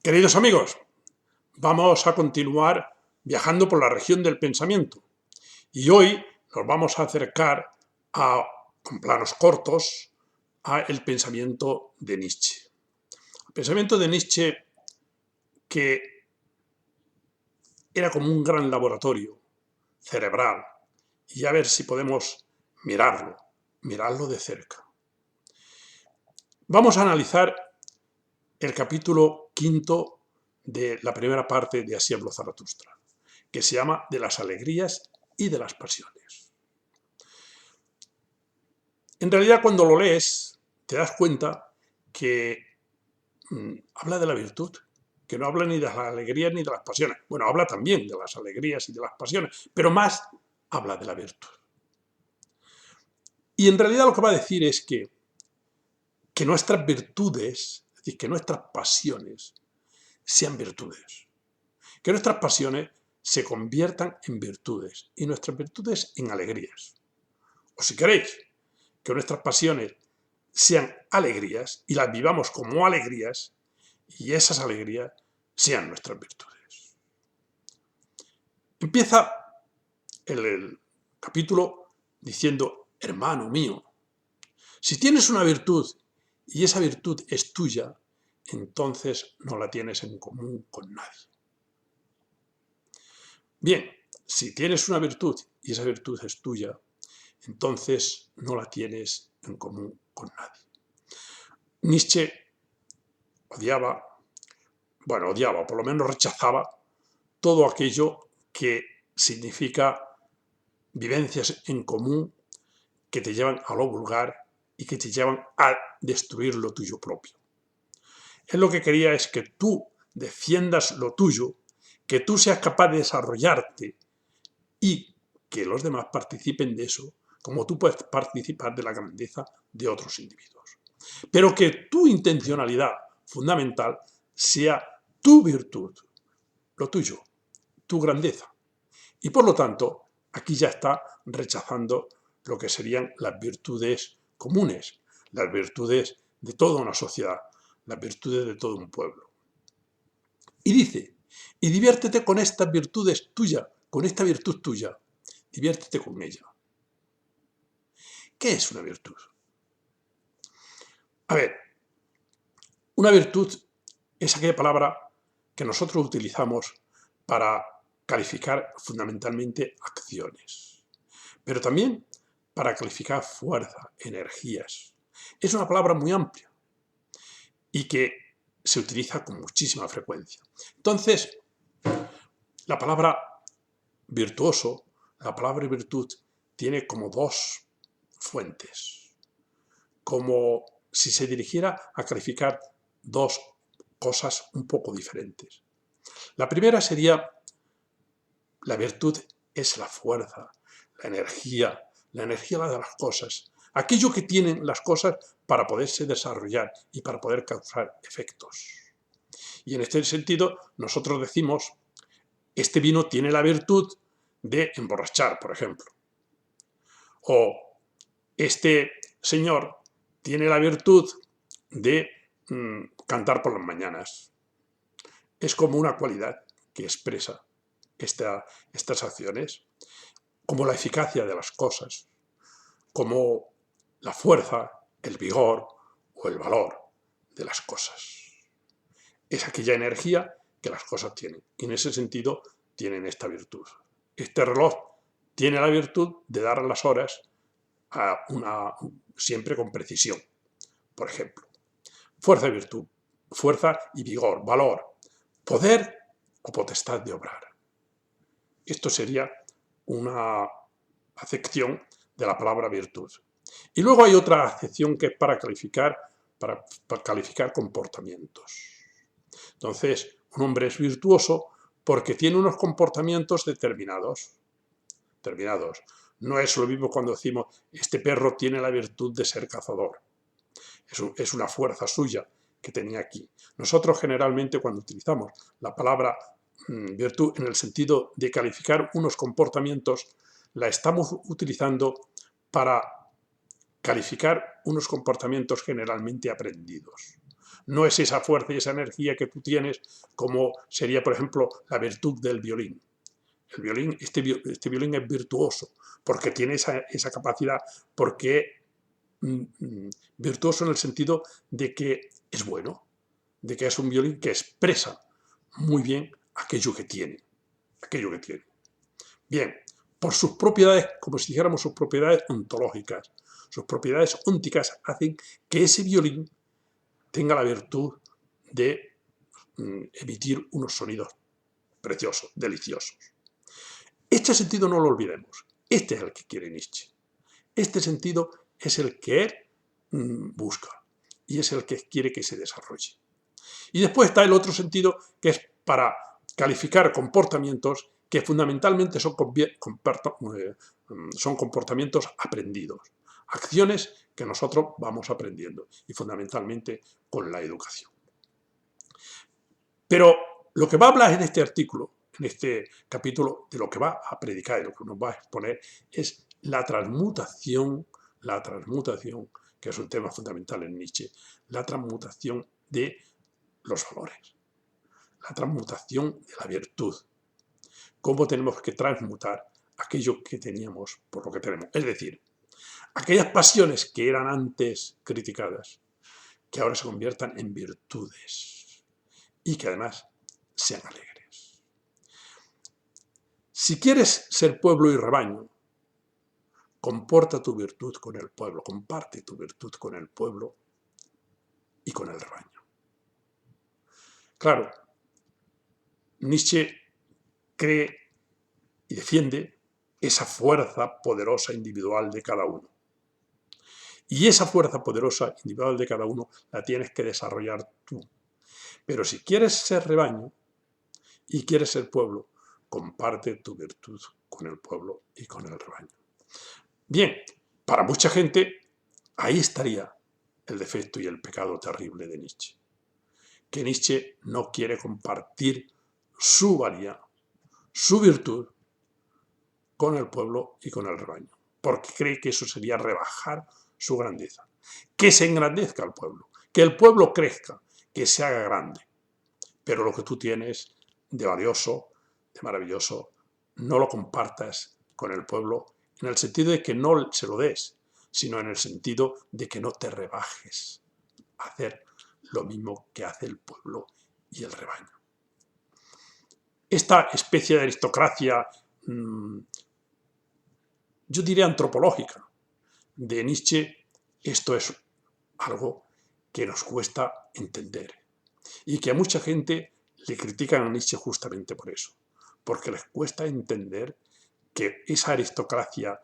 Queridos amigos, vamos a continuar viajando por la región del pensamiento y hoy nos vamos a acercar con planos cortos al pensamiento de Nietzsche. El pensamiento de Nietzsche, que era como un gran laboratorio cerebral, y a ver si podemos mirarlo de cerca. Vamos a analizar el capítulo 5 de la primera parte de Así habló Zaratustra, que se llama De las alegrías y de las pasiones. En realidad, cuando lo lees, te das cuenta que habla de la virtud, que no habla ni de las alegrías ni de las pasiones. Bueno, habla también de las alegrías y de las pasiones, pero más habla de la virtud. Y en realidad lo que va a decir es que nuestras virtudes, es decir, que nuestras pasiones sean virtudes. Que nuestras pasiones se conviertan en virtudes y nuestras virtudes en alegrías. O si queréis, que nuestras pasiones sean alegrías y las vivamos como alegrías y esas alegrías sean nuestras virtudes. Empieza el capítulo diciendo: hermano mío, si tienes una virtud y esa virtud es tuya, entonces no la tienes en común con nadie. Bien, si tienes una virtud y esa virtud es tuya, entonces no la tienes en común con nadie. Nietzsche odiaba, o por lo menos rechazaba, todo aquello que significa vivencias en común que te llevan a lo vulgar y que te llevan a destruir lo tuyo propio. Él lo que quería es que tú defiendas lo tuyo, que tú seas capaz de desarrollarte y que los demás participen de eso, como tú puedes participar de la grandeza de otros individuos. Pero que tu intencionalidad fundamental sea tu virtud, lo tuyo, tu grandeza. Y por lo tanto, aquí ya está rechazando lo que serían las virtudes comunes, las virtudes de toda una sociedad, las virtudes de todo un pueblo. Y dice: y diviértete con estas virtudes tuyas, con esta virtud tuya, diviértete con ella. ¿Qué es una virtud? A ver, una virtud es aquella palabra que nosotros utilizamos para calificar fundamentalmente acciones, pero también para calificar fuerza, energías. Es una palabra muy amplia y que se utiliza con muchísima frecuencia. Entonces, la palabra virtuoso, la palabra virtud, tiene como dos fuentes, como si se dirigiera a calificar dos cosas un poco diferentes. La primera sería: la virtud es la fuerza, la energía de las cosas, aquello que tienen las cosas para poderse desarrollar y para poder causar efectos. Y en este sentido, nosotros decimos: este vino tiene la virtud de emborrachar, por ejemplo. O este señor tiene la virtud de cantar por las mañanas. Es como una cualidad que expresa estas acciones, como la eficacia de las cosas, como la fuerza, el vigor o el valor de las cosas. Es aquella energía que las cosas tienen, y en ese sentido tienen esta virtud. Este reloj tiene la virtud de dar las horas siempre con precisión, por ejemplo. Fuerza y virtud, fuerza y vigor, valor, poder o potestad de obrar. Esto sería una acepción de la palabra virtud. Y luego hay otra acepción que es para calificar comportamientos. Entonces, un hombre es virtuoso porque tiene unos comportamientos determinados. No es lo mismo cuando decimos: este perro tiene la virtud de ser cazador. Es una fuerza suya que tenía aquí. Nosotros generalmente, cuando utilizamos la palabra virtud en el sentido de calificar unos comportamientos, la estamos utilizando para calificar unos comportamientos generalmente aprendidos. No es esa fuerza y esa energía que tú tienes como sería, por ejemplo, la virtud del violín. El violín, este violín es virtuoso porque tiene esa capacidad, porque virtuoso en el sentido de que es bueno, de que es un violín que expresa muy bien aquello que tiene, aquello que tiene. Bien, por sus propiedades, como si dijéramos sus propiedades ontológicas, sus propiedades ónticas hacen que ese violín tenga la virtud de emitir unos sonidos preciosos, deliciosos. Este sentido no lo olvidemos. Este es el que quiere Nietzsche. Este sentido es el que él busca y es el que quiere que se desarrolle. Y después está el otro sentido que es para calificar comportamientos que fundamentalmente son comportamientos aprendidos, acciones que nosotros vamos aprendiendo y fundamentalmente con la educación. Pero lo que va a hablar en este artículo, en este capítulo, de lo que va a predicar y lo que nos va a exponer es la transmutación, que es un tema fundamental en Nietzsche, la transmutación de los valores, la transmutación de la virtud, cómo tenemos que transmutar aquello que teníamos por lo que tenemos. Es decir, aquellas pasiones que eran antes criticadas, que ahora se conviertan en virtudes y que además sean alegres. Si quieres ser pueblo y rebaño, comporta tu virtud con el pueblo, comparte tu virtud con el pueblo y con el rebaño. Claro, Nietzsche cree y defiende esa fuerza poderosa individual de cada uno. Y esa fuerza poderosa individual de cada uno la tienes que desarrollar tú. Pero si quieres ser rebaño y quieres ser pueblo, comparte tu virtud con el pueblo y con el rebaño. Bien, para mucha gente ahí estaría el defecto y el pecado terrible de Nietzsche. Que Nietzsche no quiere compartir su valía, su virtud, con el pueblo y con el rebaño, porque cree que eso sería rebajar su grandeza. Que se engrandezca el pueblo crezca, que se haga grande, pero lo que tú tienes de valioso, de maravilloso, no lo compartas con el pueblo en el sentido de que no se lo des, sino en el sentido de que no te rebajes a hacer lo mismo que hace el pueblo y el rebaño. Esta especie de aristocracia, yo diría antropológica, de Nietzsche, esto es algo que nos cuesta entender y que a mucha gente le critican a Nietzsche justamente por eso, porque les cuesta entender que esa aristocracia,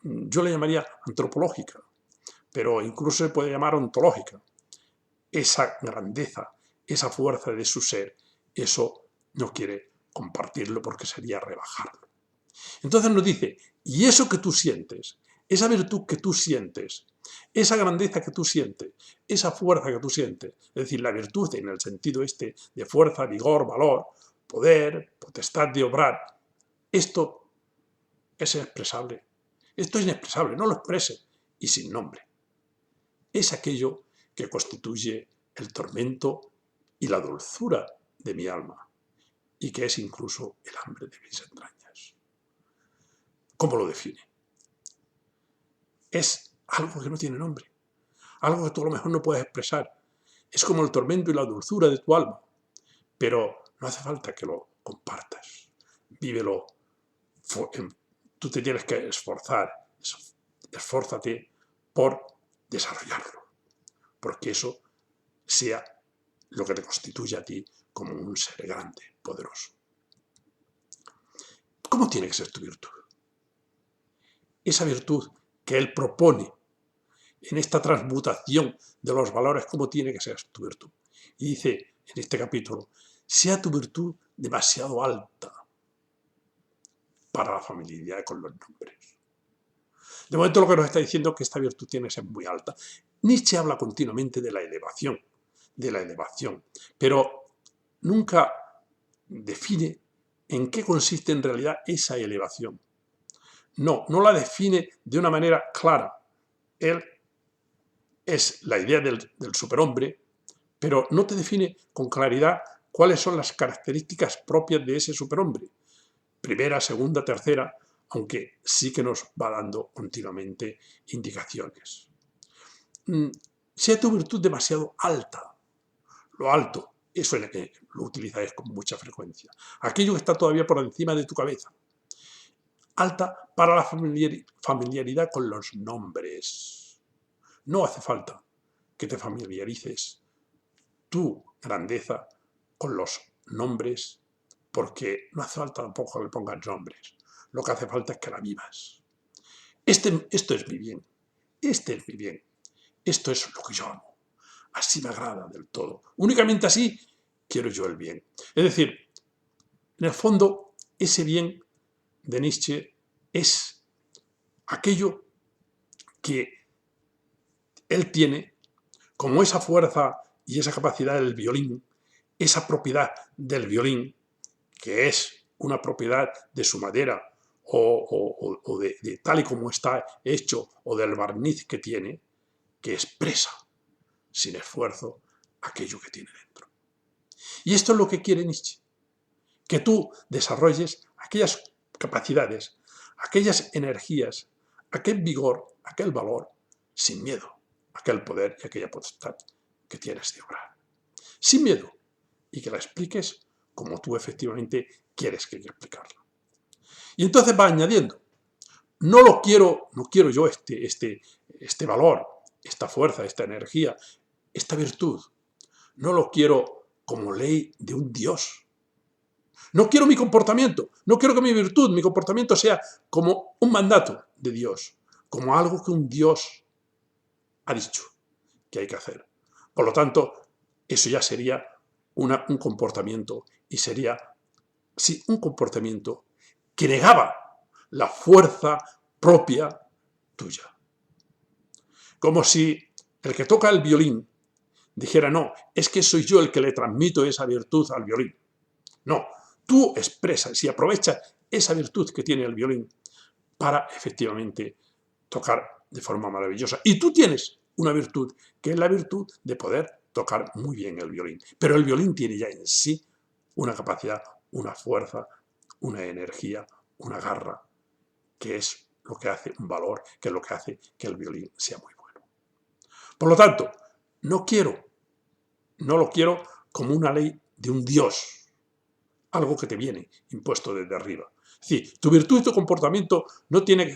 yo le llamaría antropológica, pero incluso se puede llamar ontológica, esa grandeza, esa fuerza de su ser, eso no quiere compartirlo porque sería rebajarlo. Entonces nos dice, y eso que tú sientes, esa virtud que tú sientes, esa grandeza que tú sientes, esa fuerza que tú sientes, es decir, la virtud en el sentido este de fuerza, vigor, valor, poder, potestad de obrar, esto es inexpresable. Esto es inexpresable, no lo exprese y sin nombre. Es aquello que constituye el tormento y la dulzura de mi alma y que es incluso el hambre de mis entrañas. ¿Cómo lo define? Es algo que no tiene nombre, algo que tú a lo mejor no puedes expresar. Es como el tormento y la dulzura de tu alma, pero no hace falta que lo compartas. Vívelo. Tú te tienes que esforzar, esfórzate por desarrollarlo, porque eso sea lo que te constituye a ti como un ser grande, poderoso. ¿Cómo tiene que ser tu virtud? Esa virtud que él propone en esta transmutación de los valores, ¿cómo tiene que ser tu virtud? Y dice en este capítulo, sea tu virtud demasiado alta para la familiaridad con los nombres. De momento lo que nos está diciendo es que esta virtud tiene que ser muy alta. Nietzsche habla continuamente de la elevación, pero nunca define en qué consiste en realidad esa elevación. No la define de una manera clara. Él es la idea del superhombre, pero no te define con claridad cuáles son las características propias de ese superhombre. Primera, segunda, tercera, aunque sí que nos va dando continuamente indicaciones. Sea tu virtud demasiado alta, lo alto, eso lo utilizas con mucha frecuencia. Aquello que está todavía por encima de tu cabeza. Alta para la familiaridad con los nombres. No hace falta que te familiarices tu grandeza con los nombres, porque no hace falta tampoco que le pongas nombres. Lo que hace falta es que la vivas. Esto es mi bien. Este es mi bien. Esto es lo que yo amo. Así me agrada del todo. Únicamente así quiero yo el bien. Es decir, en el fondo, ese bien de Nietzsche es aquello que él tiene como esa fuerza y esa capacidad del violín, esa propiedad del violín, que es una propiedad de su madera o de tal y como está hecho, o del barniz que tiene, que expresa sin esfuerzo aquello que tiene dentro. Y esto es lo que quiere Nietzsche, que tú desarrolles aquellas capacidades, aquellas energías, aquel vigor, aquel valor, sin miedo, aquel poder y aquella potestad que tienes de obrar. Sin miedo, y que la expliques como tú efectivamente quieres que explicarla. Y entonces va añadiendo, no quiero yo este valor, esta fuerza, esta energía, esta virtud, no lo quiero como ley de un Dios. No quiero mi comportamiento, no quiero que mi virtud, mi comportamiento sea como un mandato de Dios, como algo que un Dios ha dicho que hay que hacer. Por lo tanto, eso ya sería un comportamiento, y sería, sí, un comportamiento que negaba la fuerza propia tuya. Como si el que toca el violín dijera, no, es que soy yo el que le transmito esa virtud al violín. No, tú expresas y aprovechas esa virtud que tiene el violín para efectivamente tocar de forma maravillosa. Y tú tienes una virtud, que es la virtud de poder tocar muy bien el violín. Pero el violín tiene ya en sí una capacidad, una fuerza, una energía, una garra, que es lo que hace un valor, que es lo que hace que el violín sea muy bueno. Por lo tanto, no lo quiero como una ley de un Dios, algo que te viene impuesto desde arriba. Es decir, tu virtud y tu comportamiento no tiene que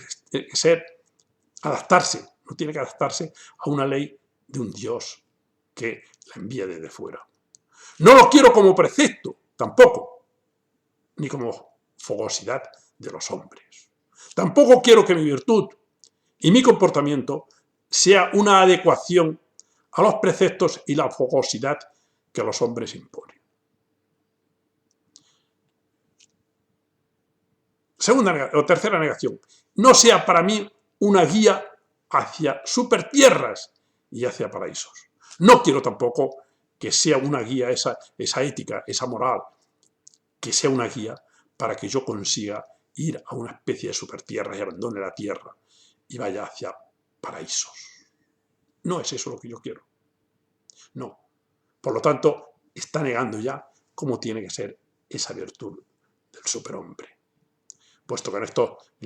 no tiene que adaptarse a una ley de un Dios que la envía desde fuera. No lo quiero como precepto, tampoco, ni como fogosidad de los hombres. Tampoco quiero que mi virtud y mi comportamiento sea una adecuación a los preceptos y la fogosidad que los hombres imponen. Tercera negación. No sea para mí una guía hacia supertierras y hacia paraísos. No quiero tampoco que sea una guía esa ética, esa moral, que sea una guía para que yo consiga ir a una especie de supertierra y abandone la tierra y vaya hacia paraísos. No es eso lo que yo quiero. No. Por lo tanto, está negando ya cómo tiene que ser esa virtud del superhombre. Puesto que en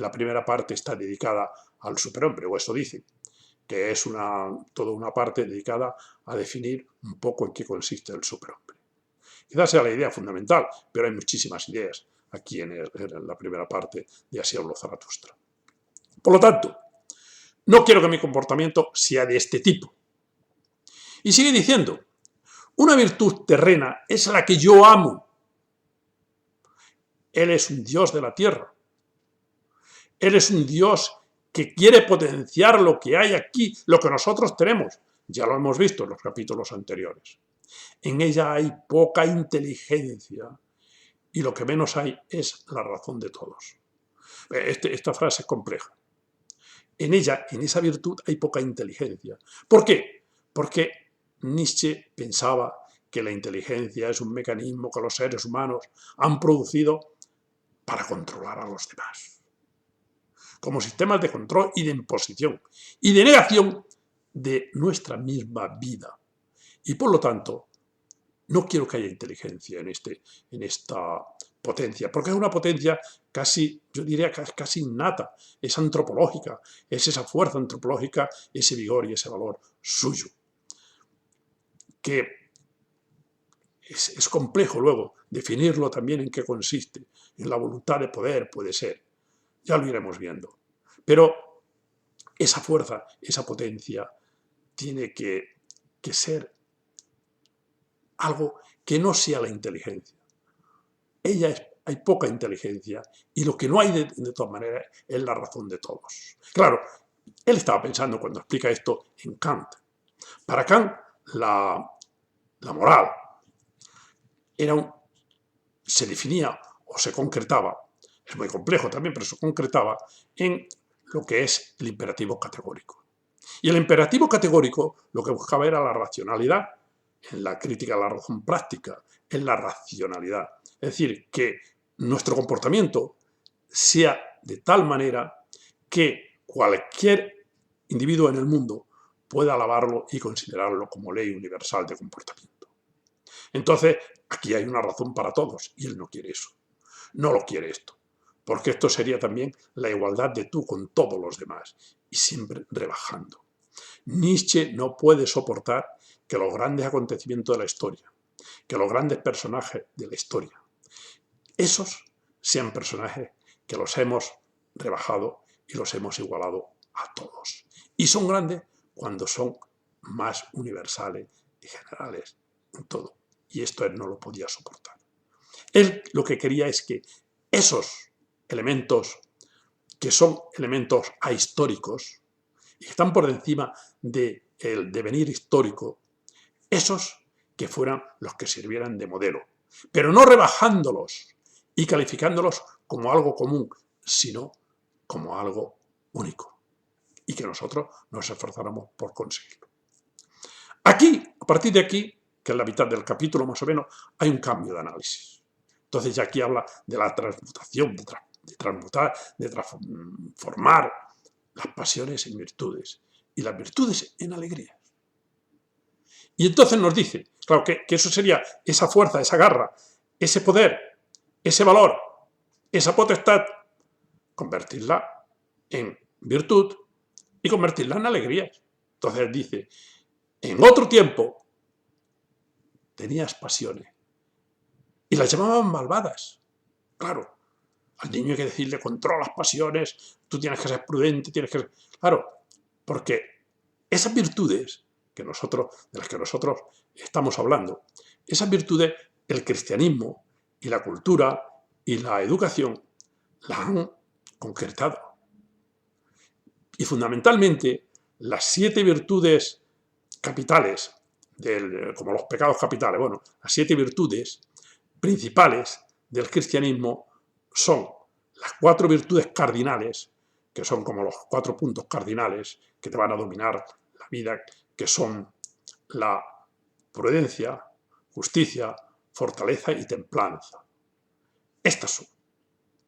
la primera parte está dedicada al superhombre, o eso dice, que es toda una parte dedicada a definir un poco en qué consiste el superhombre. Quizás sea la idea fundamental, pero hay muchísimas ideas aquí en la primera parte de Así habló Zaratustra. Por lo tanto, no quiero que mi comportamiento sea de este tipo. Y sigue diciendo, una virtud terrena es la que yo amo. Él es un Dios de la tierra. Él es un Dios que quiere potenciar lo que hay aquí, lo que nosotros tenemos. Ya lo hemos visto en los capítulos anteriores. En ella hay poca inteligencia y lo que menos hay es la razón de todos. Esta frase es compleja. En ella, en esa virtud, hay poca inteligencia. ¿Por qué? Porque Nietzsche pensaba que la inteligencia es un mecanismo que los seres humanos han producido para controlar a los demás, como sistemas de control y de imposición y de negación de nuestra misma vida. Y por lo tanto, No quiero que haya inteligencia en esta potencia, porque es una potencia casi, yo diría que es casi innata, es antropológica, es esa fuerza antropológica, ese vigor y ese valor suyo, que es complejo luego definirlo también en qué consiste. En la voluntad de poder puede ser, ya lo iremos viendo. Pero esa fuerza, esa potencia, tiene que ser algo que no sea la inteligencia. Hay poca inteligencia y lo que no hay de todas maneras es la razón de todos. Claro, él estaba pensando cuando explica esto en Kant. Para Kant, la moral se definía o se concretaba, es muy complejo también, pero se concretaba en lo que es el imperativo categórico. Y el imperativo categórico lo que buscaba era la racionalidad, en la crítica a la razón práctica, en la racionalidad. Es decir, que nuestro comportamiento sea de tal manera que cualquier individuo en el mundo pueda alabarlo y considerarlo como ley universal de comportamiento. Entonces, aquí hay una razón para todos y él no quiere eso. No lo quiere esto, porque esto sería también la igualdad de tú con todos los demás y siempre rebajando. Nietzsche no puede soportar que los grandes acontecimientos de la historia, que los grandes personajes de la historia, esos sean personajes que los hemos rebajado y los hemos igualado a todos. Y son grandes cuando son más universales y generales en todo. Y esto él no lo podía soportar. Él lo que quería es que esos elementos, que son elementos ahistóricos, y que están por encima del devenir histórico, esos que fueran los que sirvieran de modelo, pero no rebajándolos y calificándolos como algo común, sino como algo único, y que nosotros nos esforzáramos por conseguirlo. Aquí, a partir de aquí, que es la mitad del capítulo más o menos, hay un cambio de análisis. Entonces ya aquí habla de la transmutación, de transmutar, de transformar las pasiones en virtudes y las virtudes en alegrías. Y entonces nos dice, claro, que eso sería esa fuerza, esa garra, ese poder, ese valor, esa potestad, convertirla en virtud y convertirla en alegrías. Entonces dice, en otro tiempo tenías pasiones y las llamaban malvadas. Claro, al niño hay que decirle, controla las pasiones, tú tienes que ser prudente, tienes que ser... Claro, porque esas virtudes de las que nosotros estamos hablando, esas virtudes, el cristianismo y la cultura y la educación las han concretado. Y fundamentalmente, las 7 virtudes capitales, como los pecados capitales, bueno, las 7 virtudes principales del cristianismo son las 4 virtudes cardinales, que son como los 4 puntos cardinales que te van a dominar la vida, que son la prudencia, justicia, fortaleza y templanza. Estas son.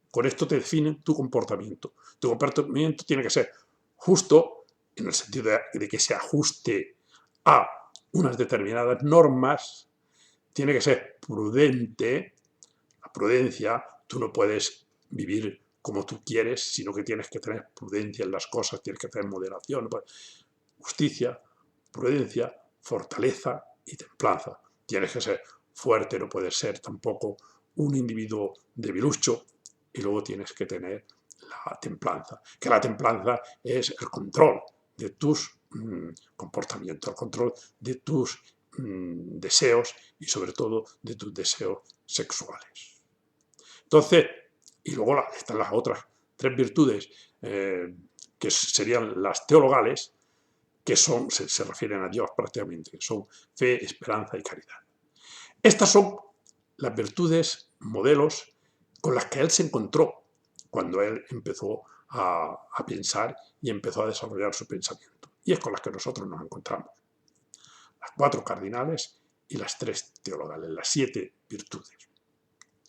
Con esto te definen tu comportamiento. Tu comportamiento tiene que ser justo, en el sentido de que se ajuste a unas determinadas normas, tiene que ser prudente. La prudencia, tú no puedes vivir como tú quieres, sino que tienes que tener prudencia en las cosas, tienes que tener moderación. Justicia, prudencia, fortaleza y templanza. Tienes que ser fuerte, no puedes ser tampoco un individuo debilucho, y luego tienes que tener la templanza, que la templanza es el control de tus comportamientos, el control de tus deseos y sobre todo de tus deseos sexuales. Entonces, y luego están las otras 3 virtudes que serían las teologales, que se refieren a Dios prácticamente, que son fe, esperanza y caridad. Estas son las virtudes, modelos, con las que él se encontró cuando él empezó a pensar y empezó a desarrollar su pensamiento. Y es con las que nosotros nos encontramos. Las 4 cardinales y las 3 teologales, las 7 virtudes.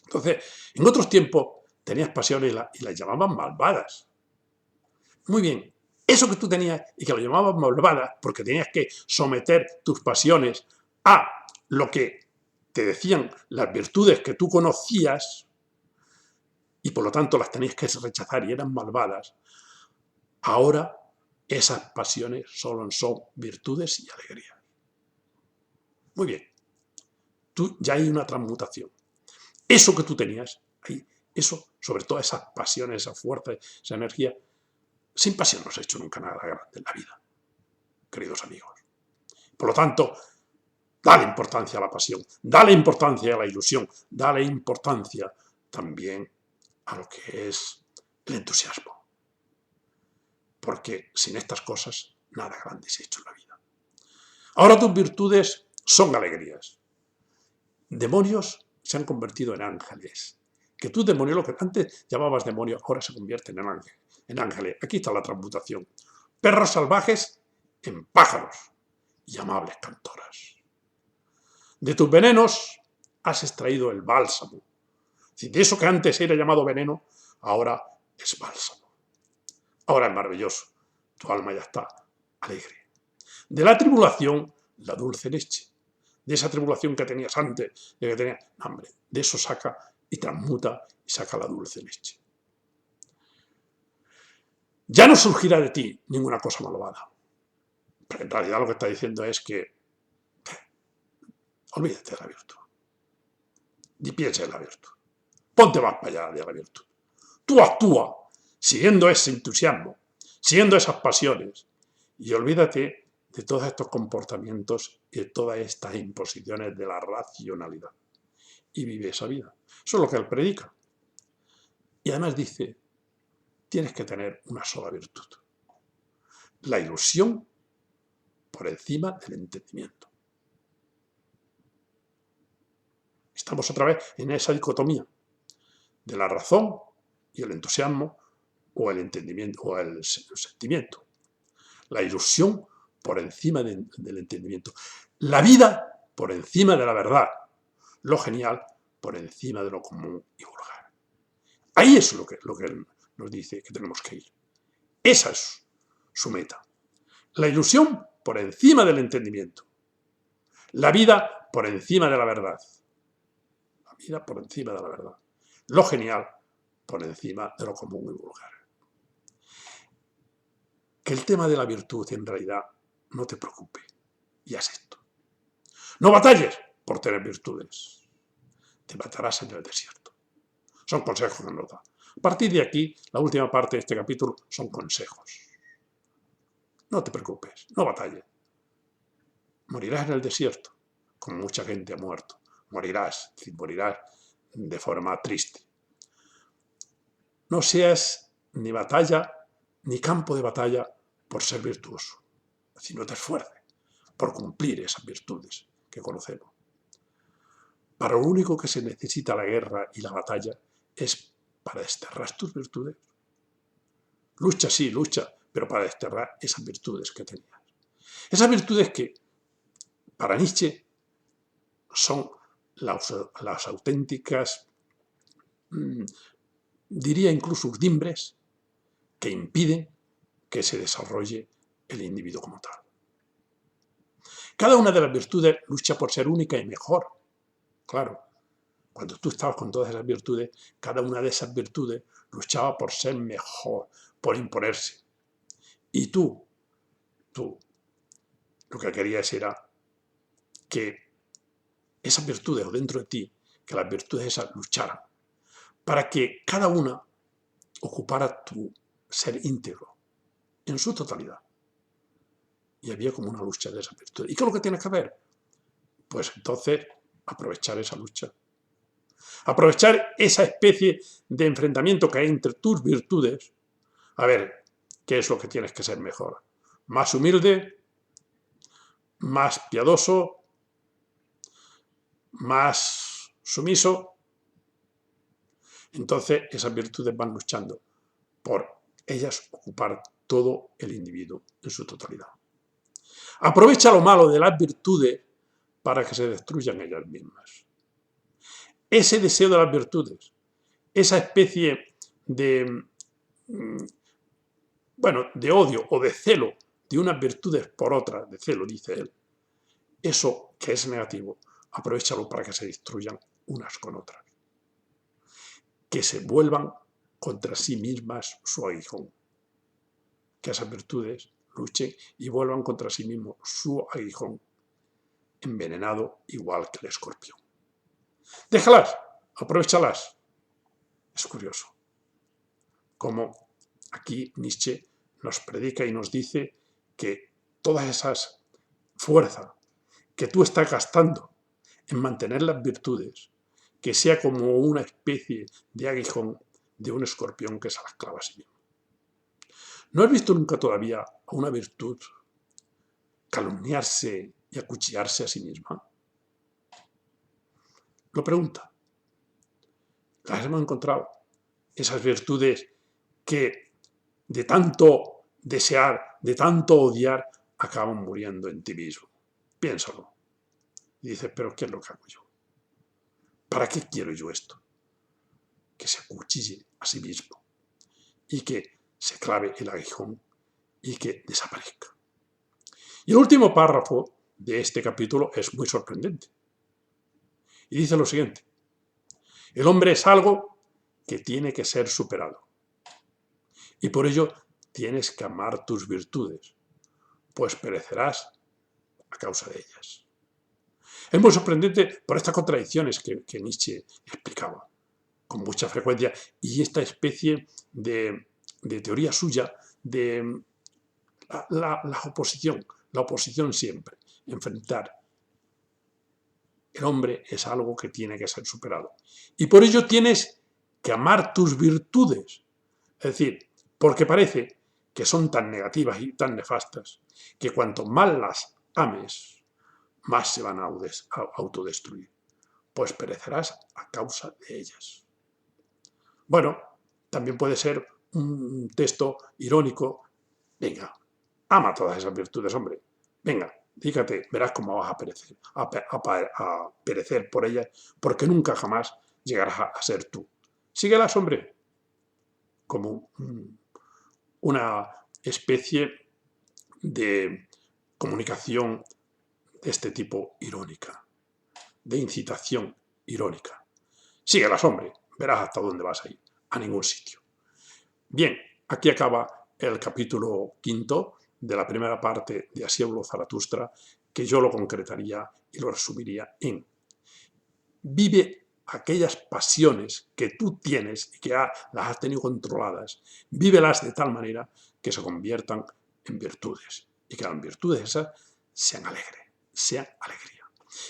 Entonces, en otros tiempos tenías pasiones y las llamaban malvadas. Muy bien, eso que tú tenías y que lo llamaban malvadas porque tenías que someter tus pasiones a lo que te decían las virtudes que tú conocías y por lo tanto las tenías que rechazar y eran malvadas, ahora esas pasiones solo son virtudes y alegrías. Muy bien, ya hay una transmutación. Eso que tú tenías, eso, sobre todo esas pasiones, esa fuerza, esa energía, sin pasión no se ha hecho nunca nada grande en la vida, queridos amigos. Por lo tanto, dale importancia a la pasión, dale importancia a la ilusión, dale importancia también a lo que es el entusiasmo. Porque sin estas cosas, nada grande se ha hecho en la vida. Ahora tus virtudes son alegrías. Demonios se han convertido en ángeles. Que tú, demonio, lo que antes llamabas demonio, ahora se convierten en ángeles. Aquí está la transmutación. Perros salvajes en pájaros y amables cantoras. De tus venenos has extraído el bálsamo. De eso que antes era llamado veneno, ahora es bálsamo. Ahora es maravilloso. Tu alma ya está alegre. De la tribulación, la dulce leche. De esa tribulación que tenías antes, de que tenías hambre, de eso saca y transmuta y saca la dulce leche. Ya no surgirá de ti ninguna cosa malvada. Pero en realidad lo que está diciendo es que olvídate de la virtud. Ni pienses en la virtud. Ponte más para allá de la virtud. Tú actúa siguiendo ese entusiasmo, siguiendo esas pasiones y olvídate de todos estos comportamientos y de todas estas imposiciones de la racionalidad. Y vive esa vida. Eso es lo que él predica. Y además dice, tienes que tener una sola virtud. La ilusión por encima del entendimiento. Estamos otra vez en esa dicotomía de la razón y el entusiasmo o el entendimiento o el sentimiento. La ilusión por encima del entendimiento. La vida por encima de la verdad. Lo genial por encima de lo común y vulgar. Ahí es lo que él nos dice que tenemos que ir. Esa es su meta. La ilusión por encima del entendimiento. La vida por encima de la verdad. La vida por encima de la verdad. Lo genial por encima de lo común y vulgar. Que el tema de la virtud en realidad no te preocupe. Y haz esto. No batalles por tener virtudes. Te matarás en el desierto. Son consejos que nos da. A partir de aquí, la última parte de este capítulo son consejos. No te preocupes, no batalles. Morirás en el desierto, como mucha gente ha muerto. Morirás de forma triste. No seas ni batalla, ni campo de batalla por ser virtuoso, sino te esfuerces por cumplir esas virtudes que conocemos. Para lo único que se necesita la guerra y la batalla es para desterrar tus virtudes. Lucha, sí, lucha, pero para desterrar esas virtudes que tenías. Esas virtudes que, para Nietzsche, son las auténticas, diría incluso urdimbres, que impiden que se desarrolle el individuo como tal. Cada una de las virtudes lucha por ser única y mejor. Claro, cuando tú estabas con todas esas virtudes, cada una de esas virtudes luchaba por ser mejor, por imponerse. Y tú, lo que querías era que esas virtudes, o dentro de ti, que las virtudes esas lucharan, para que cada una ocupara tu ser íntegro, en su totalidad. Y había como una lucha de esas virtudes. ¿Y qué es lo que tienes que hacer? Pues entonces, aprovechar esa lucha. Aprovechar esa especie de enfrentamiento que hay entre tus virtudes. A ver, ¿qué es lo que tienes que ser mejor? Más humilde, más piadoso, más sumiso. Entonces esas virtudes van luchando por ellas ocupar todo el individuo en su totalidad. Aprovecha lo malo de las virtudes para que se destruyan ellas mismas. Ese deseo de las virtudes, esa especie de odio o de celo de unas virtudes por otras, de celo, dice él, eso que es negativo, aprovéchalo para que se destruyan unas con otras. Que se vuelvan contra sí mismas su aguijón. Que esas virtudes luchen y vuelvan contra sí mismos su aguijón, envenenado igual que el escorpión. Déjalas, aprovéchalas. Es curioso cómo aquí Nietzsche nos predica y nos dice que todas esas fuerzas que tú estás gastando en mantener las virtudes, que sea como una especie de aguijón de un escorpión que se las clava a sí mismo. ¿No has visto nunca todavía a una virtud calumniarse y acuchillarse a sí misma? Lo pregunta. Las hemos encontrado. Esas virtudes que de tanto desear, de tanto odiar, acaban muriendo en ti mismo. Piénsalo. Y dices, pero ¿qué es lo que hago yo? ¿Para qué quiero yo esto? Que se acuchille a sí mismo y que se clave el aguijón y que desaparezca. Y el último párrafo de este capítulo es muy sorprendente. Y dice lo siguiente. El hombre es algo que tiene que ser superado. Y por ello tienes que amar tus virtudes, pues perecerás a causa de ellas. Es muy sorprendente por estas contradicciones que Nietzsche explicaba con mucha frecuencia y esta especie de teoría suya de la oposición siempre, enfrentar. El hombre es algo que tiene que ser superado. Y por ello tienes que amar tus virtudes. Es decir, porque parece que son tan negativas y tan nefastas que cuanto más las ames, más se van a autodestruir, pues perecerás a causa de ellas. Bueno, también puede ser un texto irónico. Venga, ama todas esas virtudes, hombre. Venga, fíjate, verás cómo vas a perecer, a perecer por ellas, porque nunca jamás llegarás a ser tú. Síguelas, hombre, como una especie de comunicación de este tipo irónica, de incitación irónica. Síguelas, hombre, verás hasta dónde vas a ir, a ningún sitio. Bien, aquí acaba el capítulo 5 de la primera parte de Así habló Zaratustra, que yo lo concretaría y lo resumiría en: vive aquellas pasiones que tú tienes y que las has tenido controladas, vívelas de tal manera que se conviertan en virtudes y que las virtudes esas sean alegría.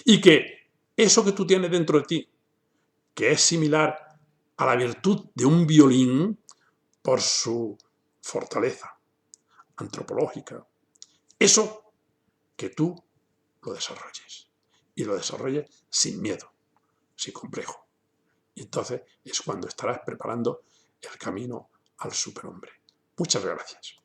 Y que eso que tú tienes dentro de ti, que es similar a la virtud de un violín por su fortaleza antropológica, eso que tú lo desarrolles y lo desarrolles sin miedo, sin complejo. Y entonces es cuando estarás preparando el camino al superhombre. Muchas gracias.